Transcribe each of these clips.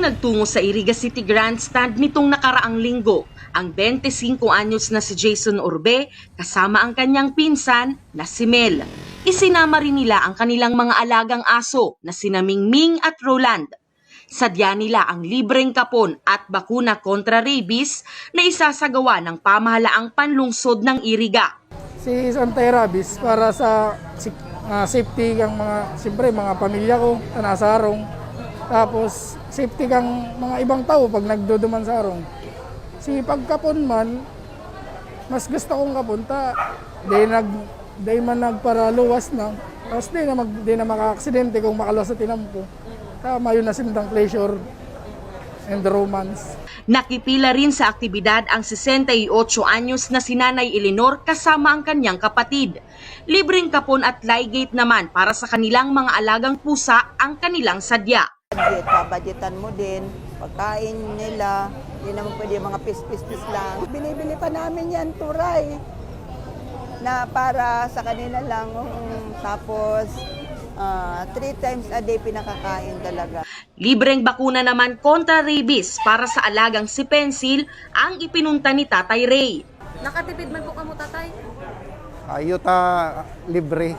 nagtungo sa Iriga City Grandstand nitong nakaraang linggo ang 25 anyos na si Jason Orbe kasama ang kanyang pinsan na si Mel. Isinama rin nila ang kanilang mga alagang aso na sina Mingming at Roland. Sadya nila ang libreng kapon at bakuna kontra rabies na isasagawa ng pamahalaang panlungsod ng Iriga. Si anti-rabies para sa safety ng siyempre mga pamilya ko na nasa arong. Tapos safety kang mga ibang tao pag nagduduman sa arong. Si pagkapon man, mas gusto kong kapunta. Di man nagparaluwas na. Tapos di na maka-aksidente kung makaluwas sa tinampo. Tama yun na simtang pleasure and romance. Nakipila rin sa aktibidad ang 68 anyos na si Nanay Eleanor kasama ang kanyang kapatid. Libreng kapon at ligate naman para sa kanilang mga alagang pusa ang kanilang sadya. Budgetan mo din, pagkain nila, hindi naman pwede mga pis-pis-pis lang. Binibili pa namin yan, turay, na para sa kanila lang. Tapos 3 times a day pinakakain talaga. Libreng bakuna naman kontra rabies para sa alagang si Pencil ang ipinunta ni Tatay Ray. Nakatipid man po kamo, tatay? Ayuta libre.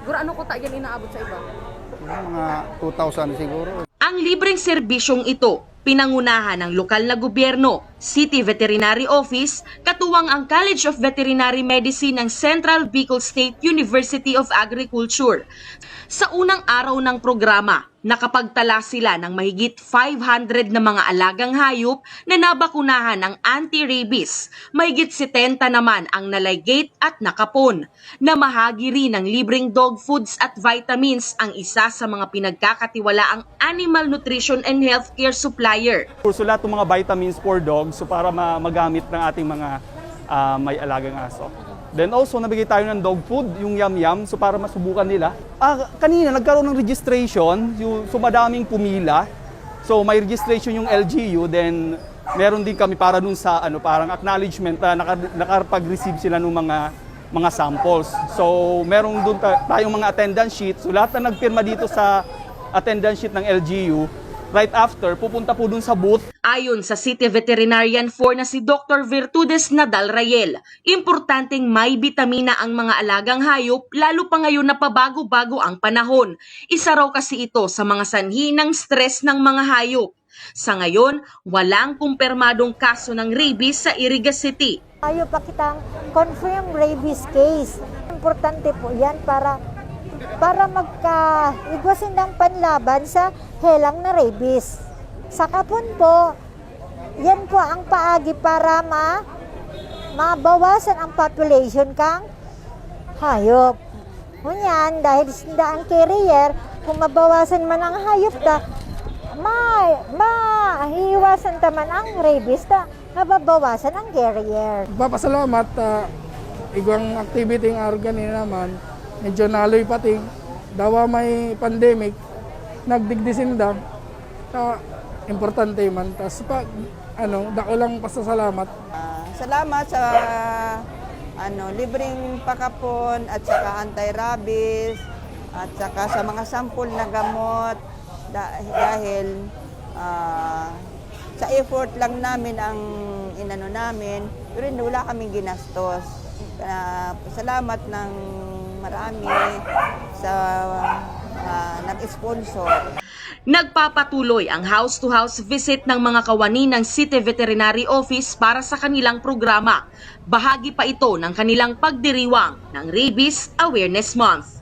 Guro ano ko ta yan inaabot sa iba? Mga 2,000 siguro. Ang libreng serbisyong ito, pinangunahan ng lokal na gobyerno, City Veterinary Office, katuwang ang College of Veterinary Medicine ng Central Bicol State University of Agriculture. Sa unang araw ng programa, nakapagtala sila ng mahigit 500 na mga alagang hayop na nabakunahan ng anti-rabies. Mahigit 70 naman ang naligate at nakapon. Namahagi rin ng libreng dog foods at vitamins ang isa sa mga pinagkakatiwalaang animal nutrition and healthcare supplier. So lahat ng mga vitamins for dogs so para magamit ng ating mga may alagang aso. Then also, nabigay tayo ng dog food, yung yam-yam, so para masubukan nila. Kanina, nagkaroon ng registration, so madaming pumila. So may registration yung LGU, then meron din kami para dun sa parang acknowledgement na nakapag-receive sila ng mga samples. So meron dun tayong mga attendance sheet. So lahat na nagpirma dito sa attendance sheet ng LGU, right after, pupunta po dun sa booth. Ayon sa City Veterinarian 4 na si Dr. Virtudes Nadal Rayel, importanteng may bitamina ang mga alagang hayop lalo pa ngayon na pabago-bago ang panahon. Isa raw kasi ito sa mga sanhi ng stress ng mga hayop. Sa ngayon, walang kumpirmadong kaso ng rabies sa Iriga City. Ayaw pa kitang confirm rabies case. Importante po yan para magka-igwasin ng panlaban sa helang na rabies. Sa kapon po, yan po ang paagi para mabawasan ang population kang hayop. Ngunyan, dahil sinda ang carrier, kung mabawasan man ang hayop mahiwasan taman ang rabies mababawasan ang carrier. Papasalamat, igwang activity ng organi naman, medyo naloy pati. Dawa may pandemic, nagdigdisinda. Importante man. Tapos dako lang pasasalamat. Salamat sa libreng pakapon at saka anti-rabies at saka sa mga sample na gamot dahil sa effort lang namin ang namin, pero wala kaming ginastos. Salamat ng marami sa nag-sponsor. Nagpapatuloy ang house-to-house visit ng mga kawani ng City Veterinary Office para sa kanilang programa. Bahagi pa ito ng kanilang pagdiriwang ng Rabies Awareness Month.